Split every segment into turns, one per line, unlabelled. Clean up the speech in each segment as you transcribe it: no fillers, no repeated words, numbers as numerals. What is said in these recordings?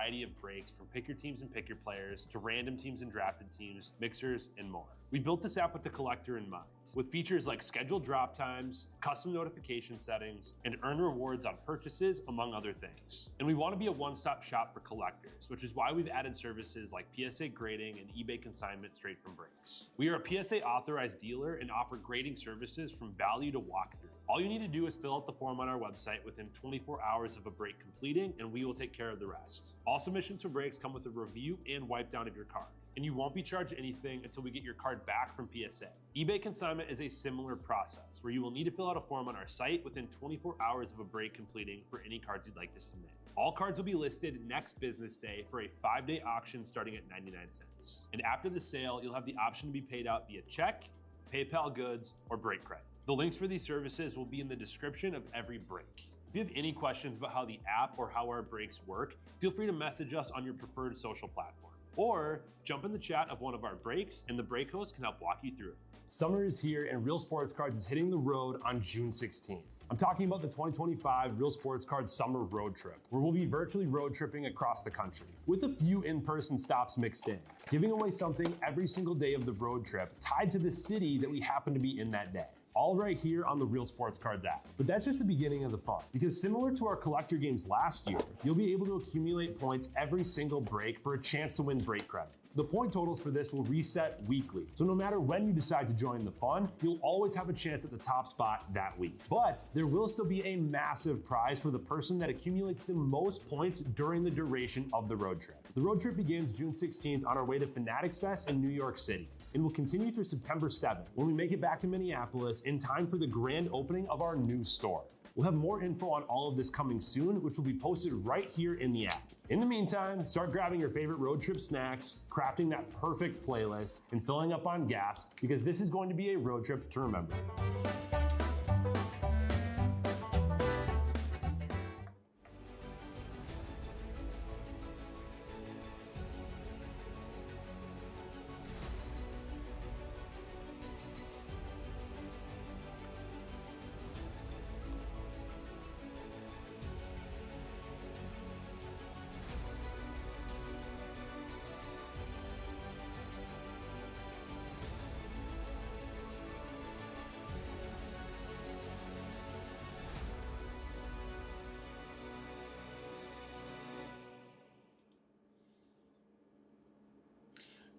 variety of brakes from pick your teams and pick your players to random teams and drafted teams, mixers, and more. We built this app with the collector in mind, with features like scheduled drop times, custom notification settings, and earn rewards on purchases, among other things. And we want to be a one-stop shop for collectors, which is why we've added services like PSA grading and eBay consignment straight from brakes. We are a PSA authorized dealer and offer grading services from value to walkthrough. All you need to do is fill out the form on our website within 24 hours of a break completing, and we will take care of the rest. All submissions for breaks come with a review and wipe down of your card, and you won't be charged anything until we get your card back from PSA. eBay consignment is a similar process where you will need to fill out a form on our site within 24 hours of a break completing for any cards you'd like to submit. All cards will be listed next business day for a 5-day auction starting at 99 cents. And after the sale, you'll have the option to be paid out via check, PayPal goods, or break credit. The links for these services will be in the description of every break. If you have any questions about how the app or how our breaks work, feel free to message us on your preferred social platform. Or jump in the chat of one of our breaks and the break host can help walk you through it. Summer is here and Real Sports Cards is hitting the road on June 16th. I'm talking about the 2025 Real Sports Cards Summer Road Trip, where we'll be virtually road tripping across the country, with a few in-person stops mixed in, giving away something every single day of the road trip tied to the city that we happen to be in that day. All right here on the Real Sports Cards app. But that's just the beginning of the fun, because similar to our collector games last year, you'll be able to accumulate points every single break for a chance to win break credit. The point totals for this will reset weekly, so no matter when you decide to join the fun, you'll always have a chance at the top spot that week. But there will still be a massive prize for the person that accumulates the most points during the duration of the road trip. The road trip begins June 16th on our way to Fanatics Fest in New York City, and will continue through September 7th when we make it back to Minneapolis in time for the grand opening of our new store. We'll have more info on all of this coming soon, which will be posted right here in the app. In the meantime, start grabbing your favorite road trip snacks, crafting that perfect playlist, and filling up on gas, because this is going to be a road trip to remember.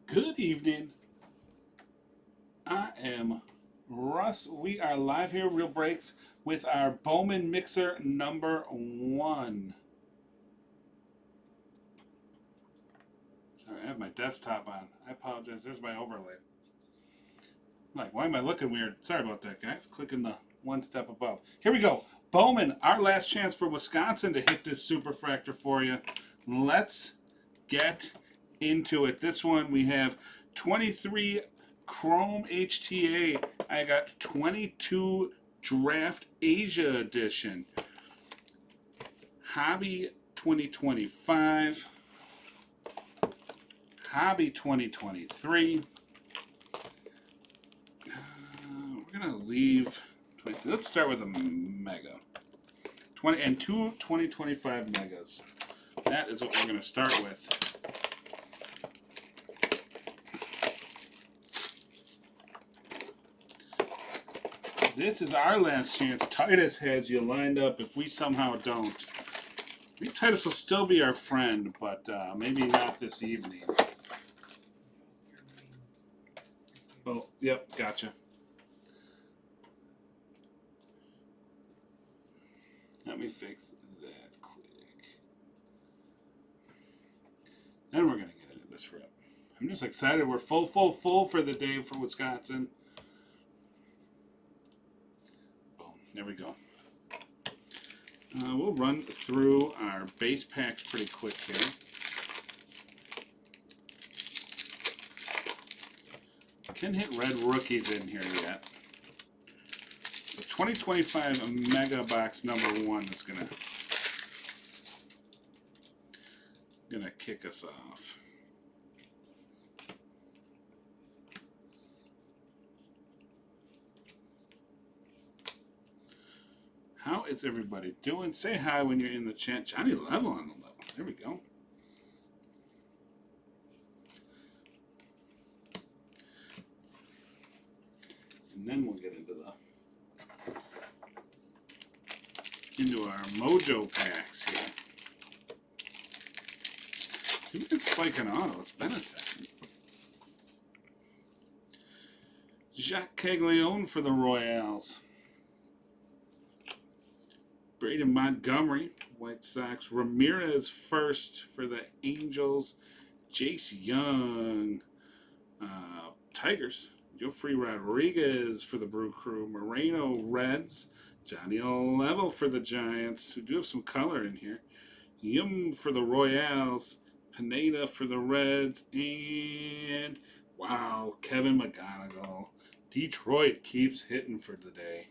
Good evening. I am Russ. We are live here, Real Breaks, with our Bowman Mixer number 1. Sorry, I have my desktop on. I apologize. There's my overlay. Like, why am I looking weird? Sorry about that, guys. Clicking the one step above. Here we go. Bowman, our last chance for Wisconsin to hit this superfractor for you. Let's get into it. This one we have 23 Chrome HTA. I got 22 Draft Asia Edition. Hobby 2025. Hobby 2023. We're going to leave. Let's start with a Mega. 20 and 2 2025 Megas. That is what we're going to start with. This is our last chance. Titus has you lined up if we somehow don't. I think Titus will still be our friend, but maybe not this evening. Oh, yep, gotcha. Let me fix that quick. Then we're going to get into this rip. I'm just excited. We're full for the day for Wisconsin. There we go. We'll run through our base packs pretty quick here. Didn't hit red rookies in here yet. The 2025 Mega Box number 1 is gonna kick us off. How is everybody doing? Say hi when you're in the chat. Johnny Level on the level. There we go. And then we'll get into our Mojo packs here. See if we can spike an auto. It's been a second. Jacques Caglione for the Royals. Braden Montgomery, White Sox. Ramirez first for the Angels. Jace Young, Tigers. Jofre Rodriguez for the Brew Crew. Moreno, Reds. Johnny Level for the Giants, who do have some color in here. Yum for the Royals. Pineda for the Reds. And, wow, Kevin McGonigal. Detroit keeps hitting for the day.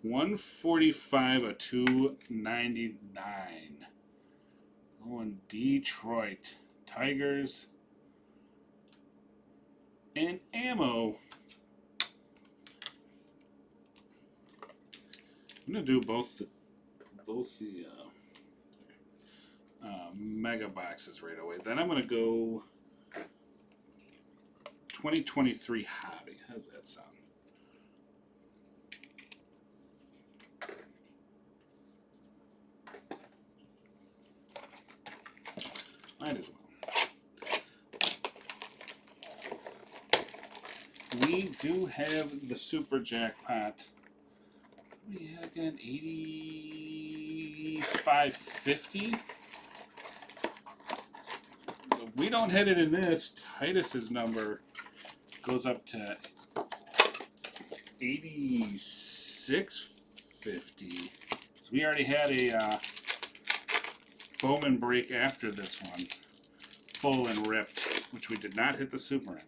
145 of 299. Oh, and Detroit. Tigers. And ammo. I'm going to do both the mega boxes right away. Then I'm going to go 2023 hobby. How's that sound? Might as well. We do have the super jackpot. We had again 85.50. If we don't hit it in this, Titus's number goes up to 86.50. So we already had a Bowman break after this one, full and ripped, which we did not hit the super in.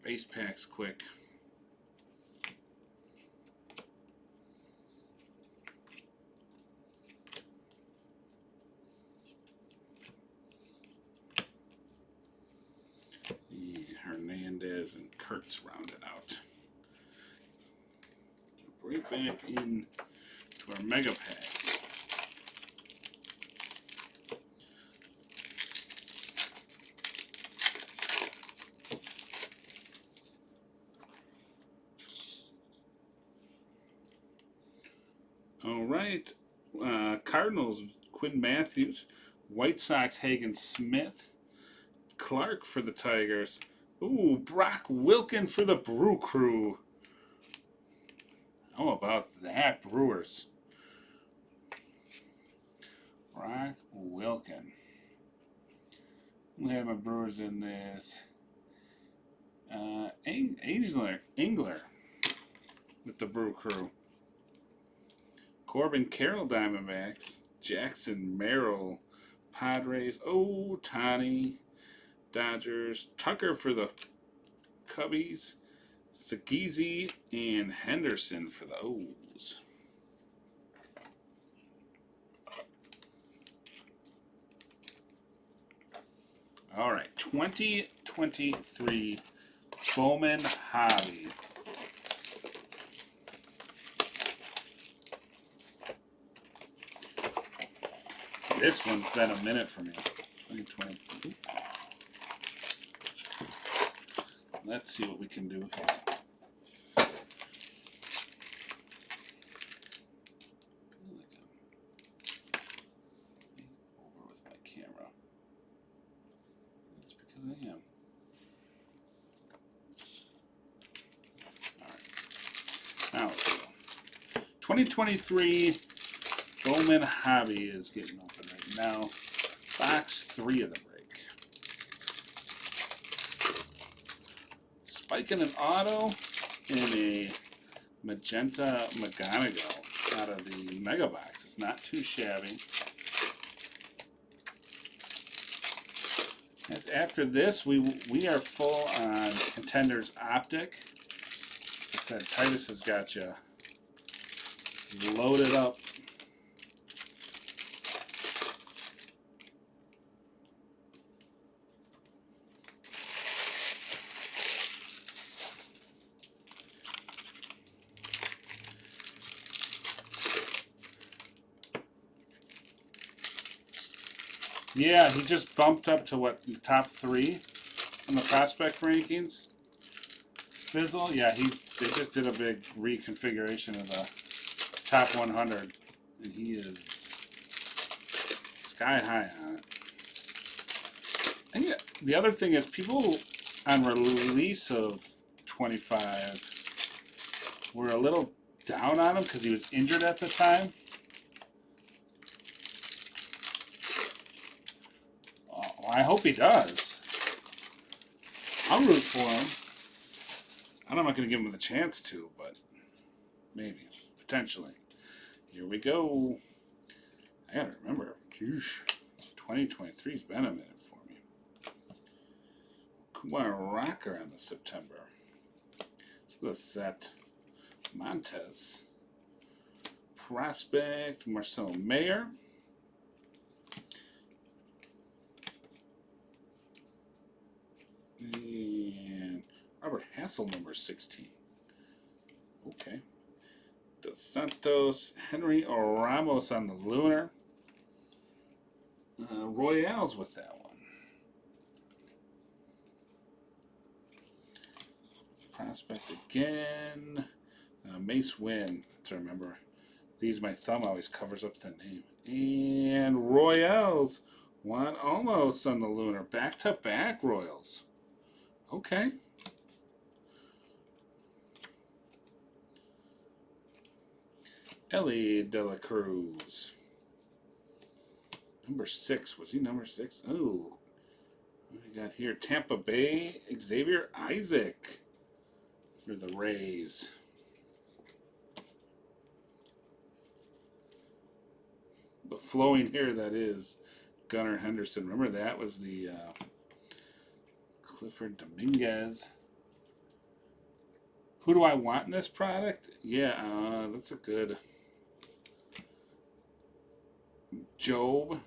Base packs quick. Yeah, Hernandez and Kurtz rounded out. Jump right back in to our mega packs. All right, Cardinals, Quinn Matthews. White Sox, Hagen Smith. Clark for the Tigers. Ooh, Brock Wilken for the Brew Crew. How about that, Brewers? Brock Wilken. We have my Brewers in this. Engler with the Brew Crew. Corbin Carroll Diamondbacks. Jackson Merrill Padres. Oh, Tani Dodgers. Tucker for the Cubbies. Sagizi and Henderson for the O's. All right, 2023 Bowman Hobby. This one's been a minute for me. 2020. Let's see what we can do here. Over with my camera. That's because I am. Alright. Now let's go. 2023 Bowman Hobby is getting open right now. Box 3 of the break. Spiking an auto and a magenta McGonigal out of the mega box. It's not too shabby. As after this, we are full on Contenders Optic. I said Titus has got you loaded up. Yeah, he just bumped up to what, top 3 on the prospect rankings. Fizzle, yeah, they just did a big reconfiguration of the top 100, and he is sky high on it. I think the other thing is people on release of 25 were a little down on him because he was injured at the time. Oh, I hope he does. I'll root for him. I'm not going to give him the chance to, but maybe, potentially. Here we go. I got to remember, 2023's been a minute for me. Kumar Rocker on the September. So the set. Montez. Prospect. Marcel Mayer. And Robert Hassel, number 16. Okay. Dos Santos. Henry Ramos on the Lunar. Royales with that one. Prospect again. Mace Wynn. To remember, my thumb always covers up the name. And Royales. Juan Almost on the Lunar. Back-to-back Royals. Okay. Ellie De La Cruz. Number 6. Was he number 6? Oh. What do we got here? Tampa Bay. Xavier Isaac for the Rays. The flowing hair that is Gunnar Henderson. Remember that was the Clifford Dominguez. Who do I want in this product? Yeah, that's a good Job.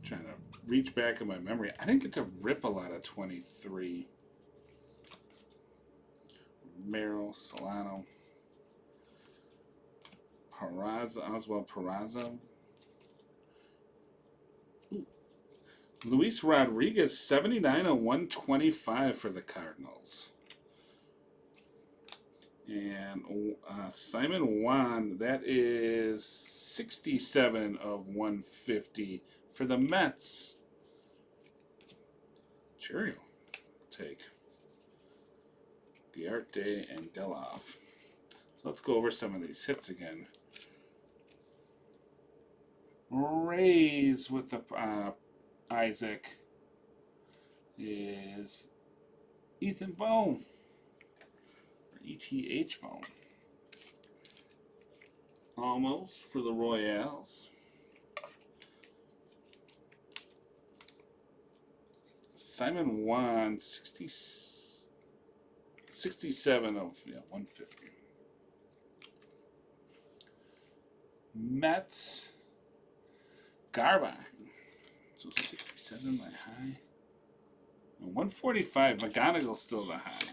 Trying to reach back in my memory. I didn't get to rip a lot of 23. Merrill, Solano, Oswald Peraza. Luis Rodriguez, 79 of 125 for the Cardinals. And Simon Juan, that is 67 of 150 for the Mets. Cheerio. Take Guarte and Deloff. So let's go over some of these hits again. Rays with the Isaac is Ethan Bone. ETH Bone. Almost for the Royales. Simon Juan, 67 of 150. Mets. Garba. So 67 my high. 145. McGonagall's still the high.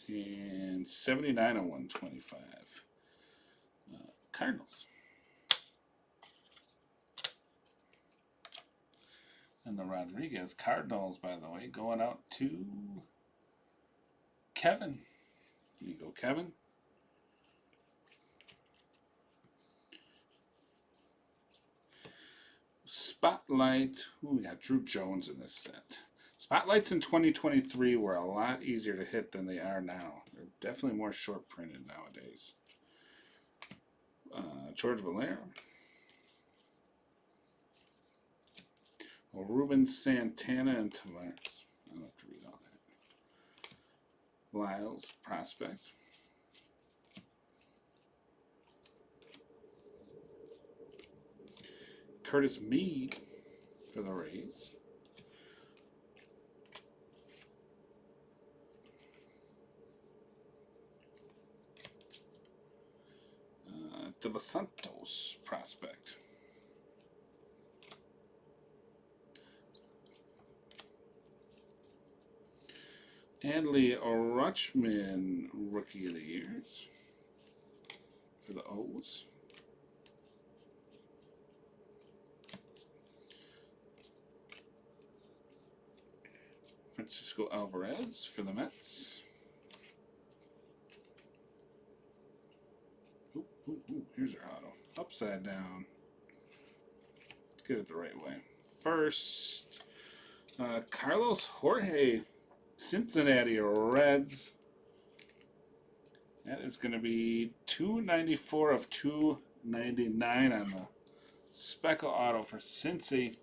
And 79 of 125. Cardinals. And the Rodriguez Cardinals, by the way, going out to Kevin. Here you go, Kevin. Spotlight. Ooh, we got Drew Jones in this set. Spotlights in 2023 were a lot easier to hit than they are now. They're definitely more short printed nowadays. George Valera. Ruben Santana and Tavares. I don't have to read all that. Lyles, prospect. Curtis Mead for the Rays. De Los Santos, prospect. Adley Rutschman, Rookie of the Years for for the O's. Francisco Alvarez for the Mets. Ooh, ooh, ooh, here's our auto. Upside down. Let's get it the right way. First, Carlos Jorge, Cincinnati Reds. That is going to be 294 of 299 on the Speckle auto for Cincy.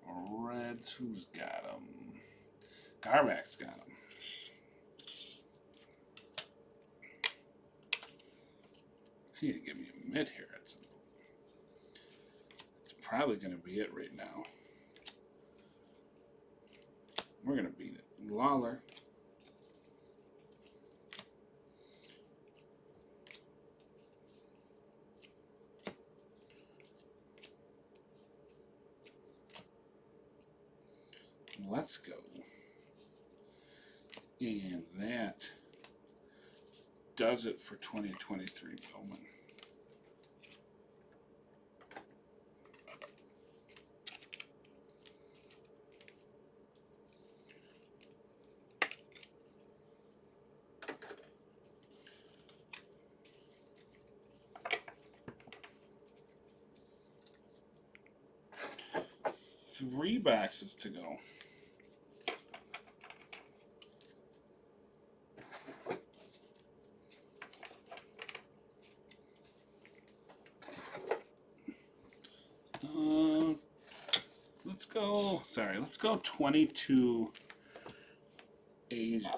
Reds, who's got them? Garback's got them. He can give me a mid here. It's probably going to be it right now. We're going to beat it. Lawler. Let's go. And that does it for 2023 Bowman. Three boxes to go. Let's go 22 Asia.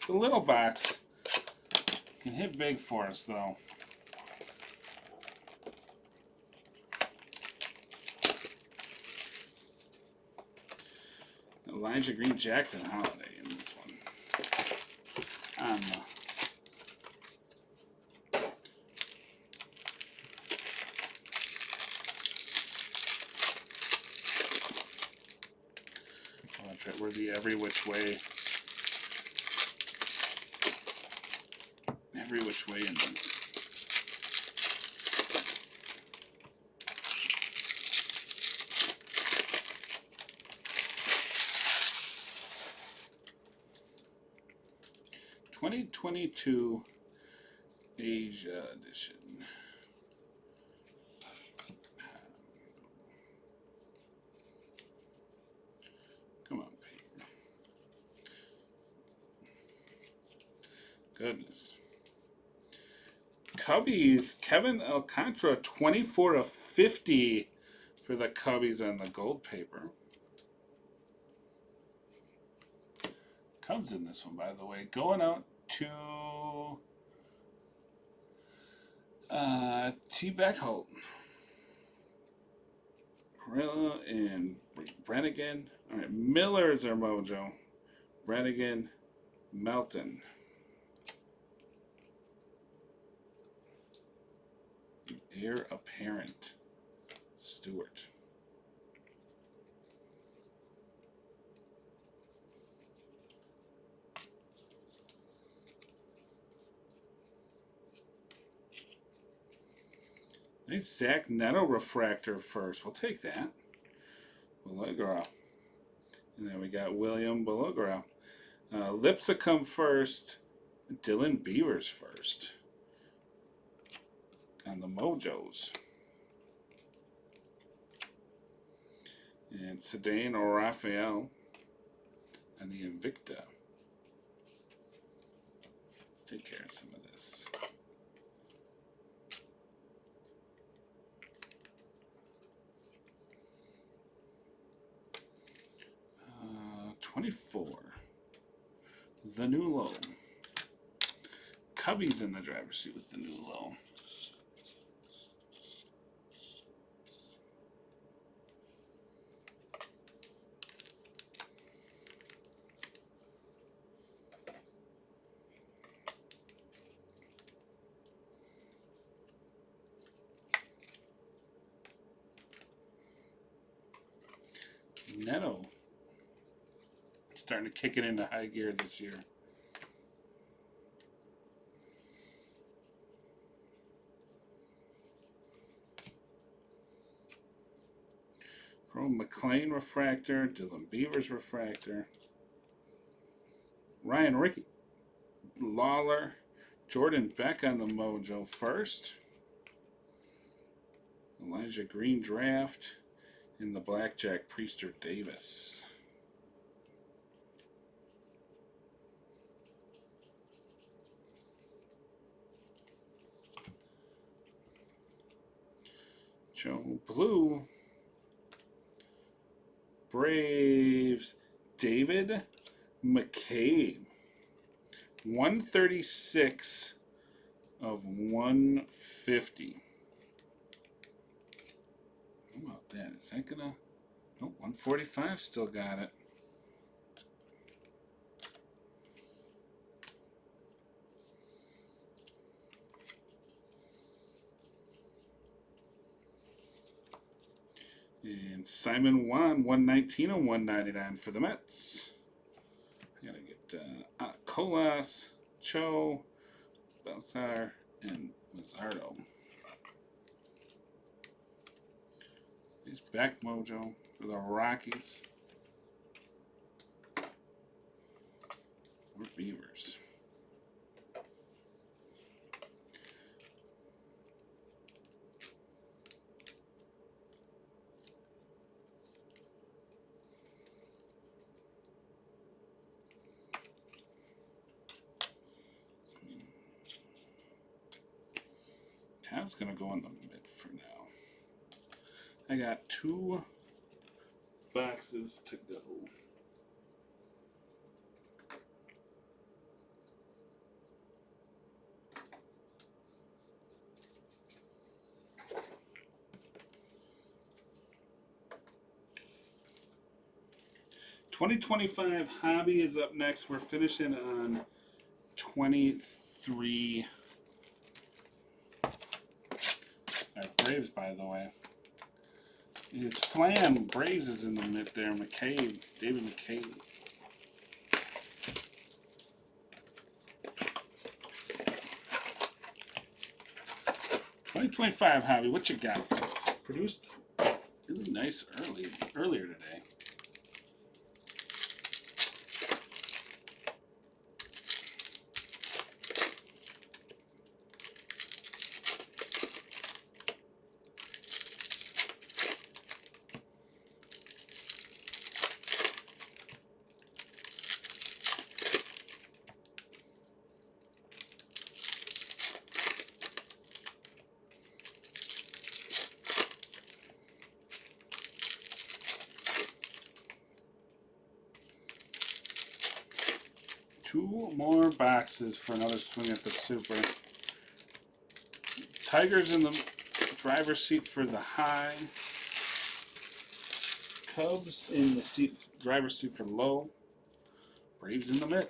The little box can hit big for us, though. Elijah Green Jackson Holiday in this one. That's right, we're the every which way in this. '22 Asia edition. Come on, paper. Goodness. Cubbies, Kevin Alcantara, 24 of 50 for the Cubbies on the gold paper. Cubs in this one, by the way. Going out to T. Beckholt. Perilla and Brannigan. All right, Miller is our mojo. Brannigan, Melton. Heir apparent, Stewart. Nice Zach Neto refractor first. We'll take that. Balaguerra. And then we got William Balaguerra. Lipscomb first. Dylan Beavers first. On the Mojos. And Sedane or Raphael on the Invicta. Let's take care of some of this. 24. The new low. Cubbies in the driver's seat with the new low. Neto starting to kick it into high gear this year. Chrome McLean refractor. Dylan Beavers refractor. Ryan Ricky. Lawler. Jordan Beck on the Mojo first. Elijah Green draft. And the Blackjack Priester Davis. Joe Blue. Braves. David McCabe. 136 of 150. How about that? Is that gonna... Nope, 145 still got it. And Simon Wan, 119 and 199 for the Mets. I gotta get Colas, Cho, Balsar, and Mazzardo. He's back mojo for the Rockies. Or Beavers. Tad's gonna go in the mid for now. I got 2 boxes to go. $20.25 hobby is up next. We're finishing on 23. Braves, by the way. It's Flam. Braves is in the mid there. McCabe. David McCabe. $20.25 hobby. What you got? Produced really nice earlier today. Two more boxes for another swing at the Super. Tigers in the driver's seat for the high. Cubs in the driver's seat for low. Braves in the mid.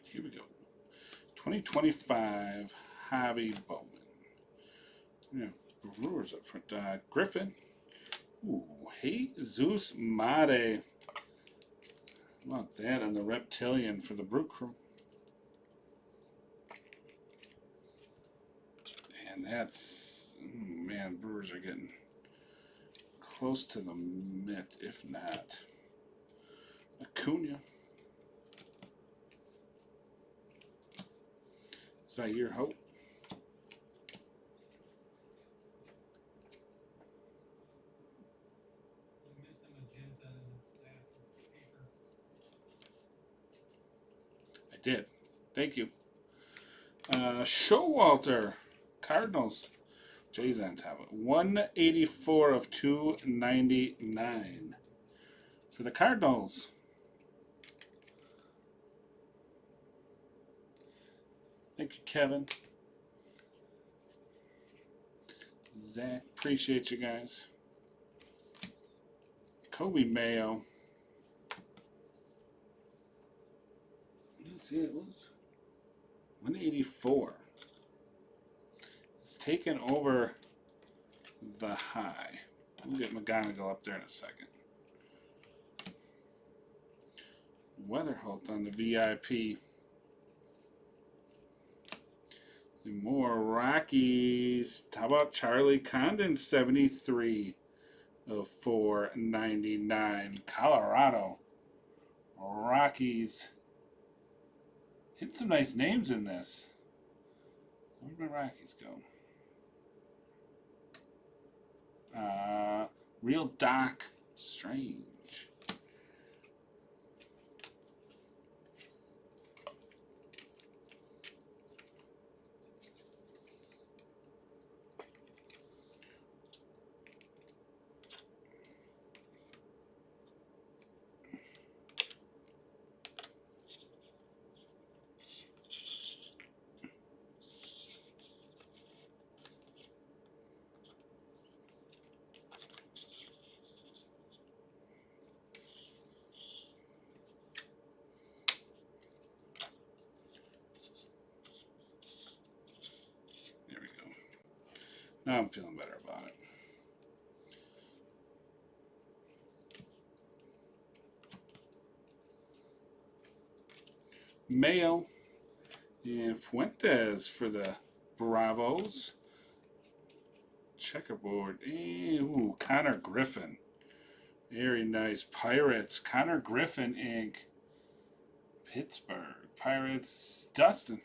Here we go. 2025 Hobby Bowman. Yeah, Brewers up front. Griffin. Ooh, Jesus Mate. How about that on the Reptilian for the Brew Crew? And that's, man, Brewers are getting close to the mitt, if not. Acuna. Zaire Hope. I did. Thank you. Showalter, Cardinals. Jay's on top of it. 184 of 299 for the Cardinals. Thank you, Kevin. Zach, appreciate you guys. Kobe Mayo. Let's see, it was 184. It's taken over the high. We'll get McGonigal up there in a second. Weatherholt on the VIP. And more Rockies. How about Charlie Condon, 73 of 499. Colorado. Rockies. Hit some nice names in this. Where'd my Rockies go? Real Doc Strange. There we go. Now I'm feeling better about it. Mayo and Fuentes for the Bravos. Checkerboard. And, ooh, Connor Griffin. Very nice. Pirates. Connor Griffin, Inc. Pittsburgh. Pirates. Dustin.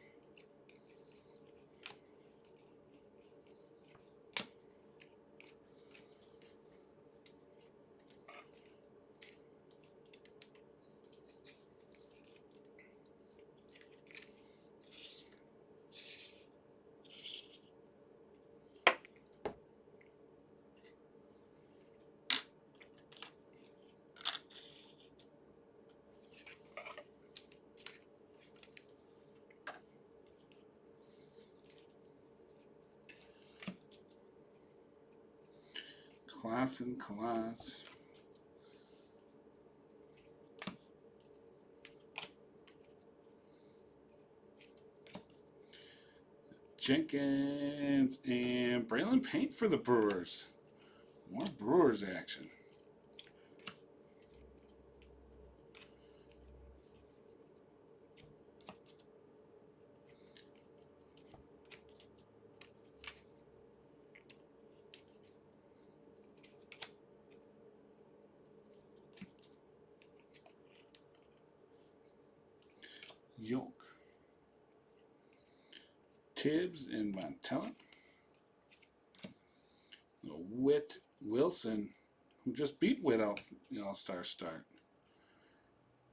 Class and class. Jenkins and Braylon Paint for the Brewers. More Brewers action. Yoke. Tibbs and Montella. Whit Wilson, who just beat Whit out the All-Star start.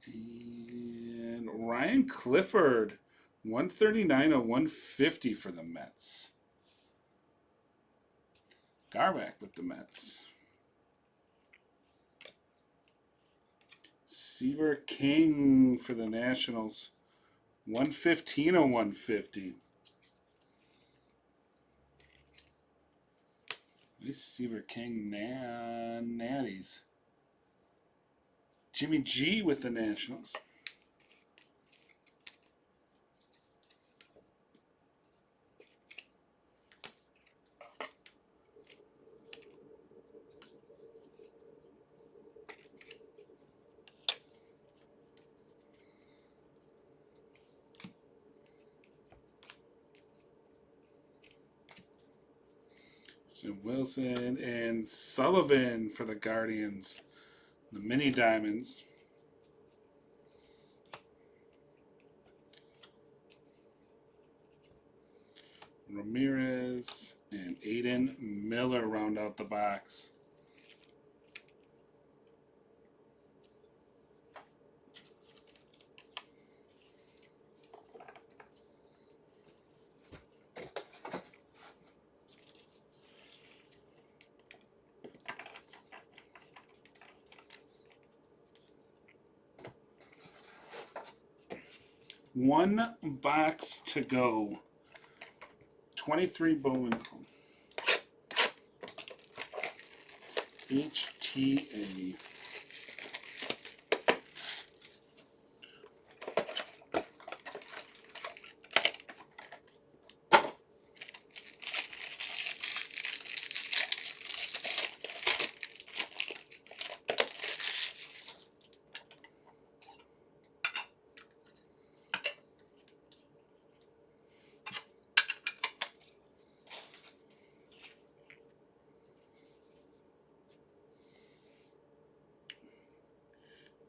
And Ryan Clifford, 139 of 150 for the Mets. Garback with the Mets. Seaver King for the Nationals, 115 of 150. Nice Seaver King natties. Jimmy G with the Nationals. So Wilson and Sullivan for the Guardians. The mini diamonds. Ramirez and Aiden Miller round out the box. One box to go. 23 Bowman Chrome. HTA.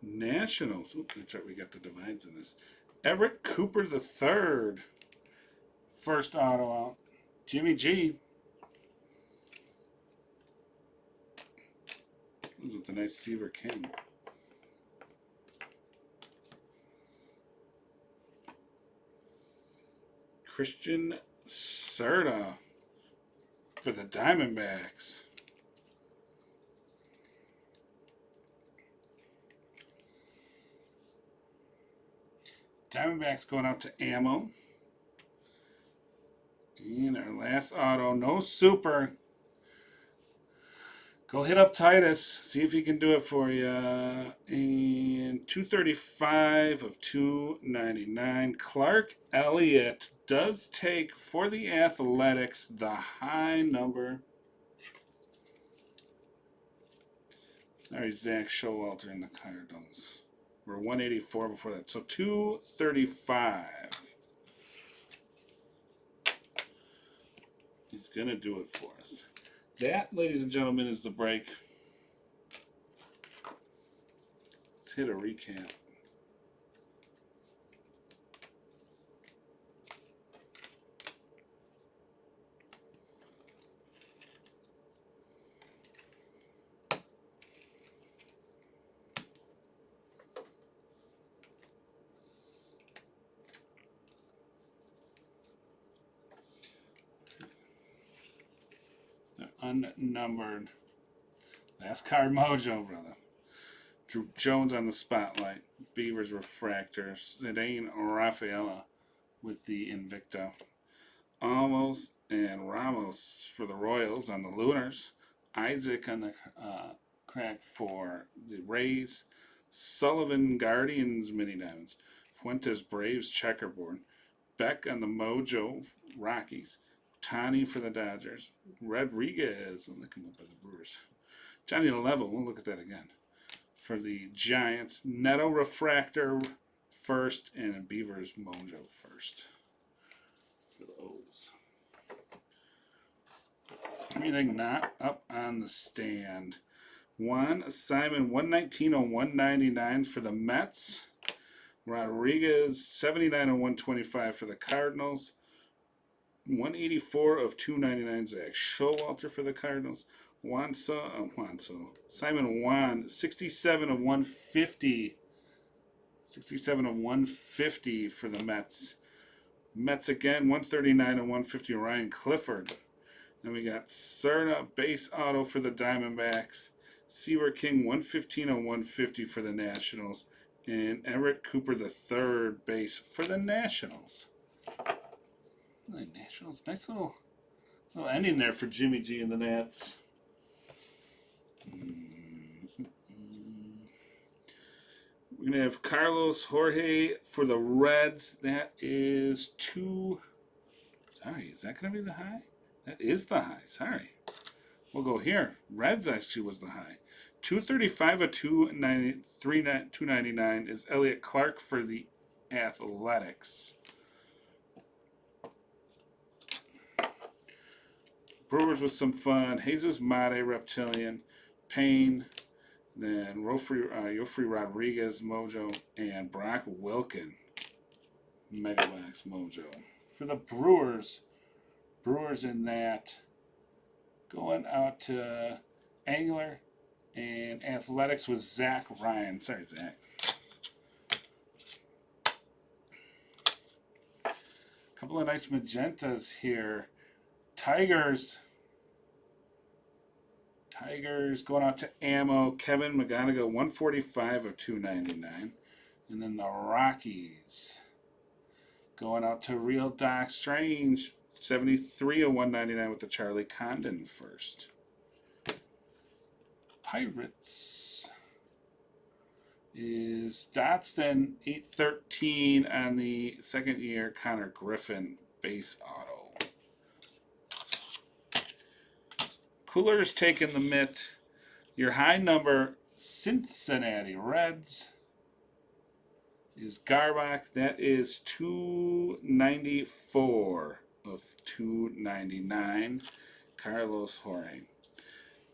Nationals. Oop, that's right, we got the divides in this. Everett Cooper III. First auto out. Jimmy G. This with the nice Seaver King. Christian Serta for the Diamondbacks. Diamondbacks going out to Ammo. And our last auto, no super. Go hit up Titus, see if he can do it for you. And 235 of 299. Clark Elliott does take for the Athletics the high number. Sorry, Zach Showalter in the Cardinals. We're 184 before that. So 235. He's going to do it for us. That, ladies and gentlemen, is the break. Let's hit a recap. Unnumbered. Last card mojo, brother. Drew Jones on the spotlight. Beavers Refractor. Zidane Rafaela with the Invicta. Almost and Ramos for the Royals on the Lunars. Isaac on the crack for the Rays. Sullivan Guardians Mini Diamonds. Fuentes Braves Checkerboard. Beck on the Mojo Rockies. Tani for the Dodgers. Rodriguez, I'm looking up by the Brewers. Johnny Level, we'll look at that again. For the Giants. Neto Refractor first, and Beavers Mojo first. For the O's. Anything not up on the stand. Juan Simon, 119 on 199 for the Mets. Rodriguez, 79 on 125 for the Cardinals. 184 of 299 Zach Showalter for the Cardinals. Simon Juan, 67 of 150. 67 of 150 for the Mets. Mets again, 139 of 150 Ryan Clifford. Then we got Serta base auto for the Diamondbacks. Seaver King, 115 of 150 for the Nationals. And Everett Cooper III base for the Nationals. The Nationals, nice little ending there for Jimmy G and the Nats. We're going to have Carlos Jorge for the Reds. That is sorry, is that going to be the high? That is the high, sorry. We'll go here. Reds actually was the high. 235 of 299 is Elliott Clark for the Athletics. Brewers with some fun. Jesus Mate, Reptilian, Payne, then Yofri Rodriguez, Mojo, and Brock Wilkin, Megabox Mojo. For the Brewers in that, going out to Angler and Athletics with Zach Ryan. Sorry, Zach. A couple of nice magentas here. Tigers going out to Ammo. Kevin McGonigal, 145 of 299. And then the Rockies. Going out to Real Doc Strange. 73 of 199 with the Charlie Condon first. Pirates is Dotston 813 on the second year. Connor Griffin base auto. Coolers taking the mitt. Your high number Cincinnati Reds is Garbach. That is 294 of 299. Carlos Jorge.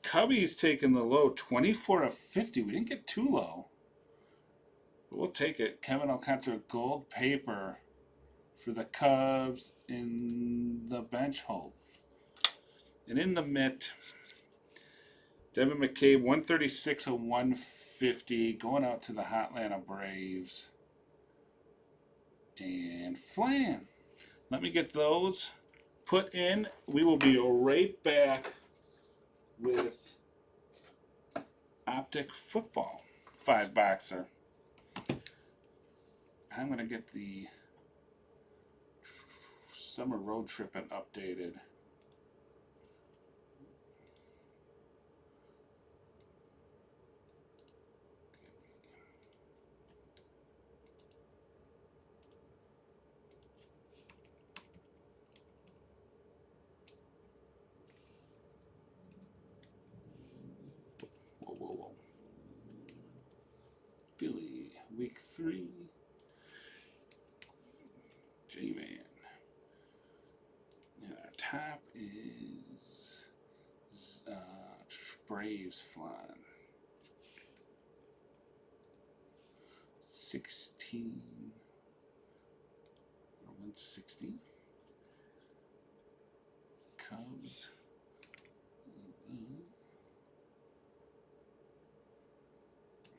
Cubbies taking the low, 24 of 50. We didn't get too low, but we'll take it. Kevin Alcantara gold paper for the Cubs in the bench hold. And in the mitt, Devin McCabe, 136 of 150, going out to the Hotlanta Braves. And Flan. Let me get those put in. We will be right back with Optic Football 5-boxer. I'm going to get the summer road tripping updated. Whoa. Philly, week 3. J-Man. And our top is Braves flying. 16 or 160. Cubs.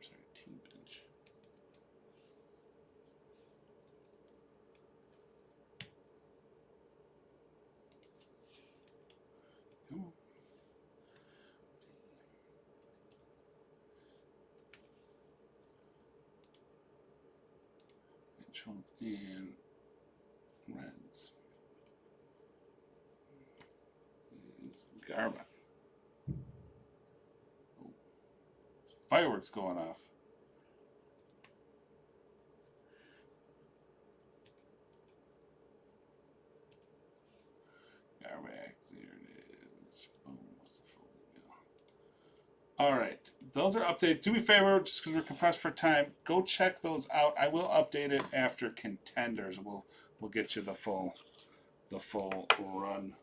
Sorry, team bench. Come on. And Reds is Garba. Oh. Fireworks going off. Garback, there it is. Boom. What's the full email? All right, those are updated. Do me a favor, just because we're compressed for time, go check those out. I will update it after contenders. We'll get you the full run.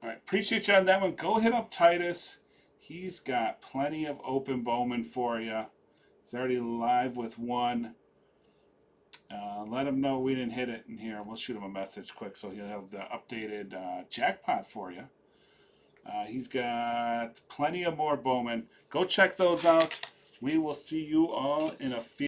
All right, appreciate you on that one. Go hit up Titus. He's got plenty of open Bowman for you. He's already live with one. Let him know we didn't hit it in here. We'll shoot him a message quick so he'll have the updated jackpot for you. He's got plenty of more Bowman. Go check those out. We will see you all in a few.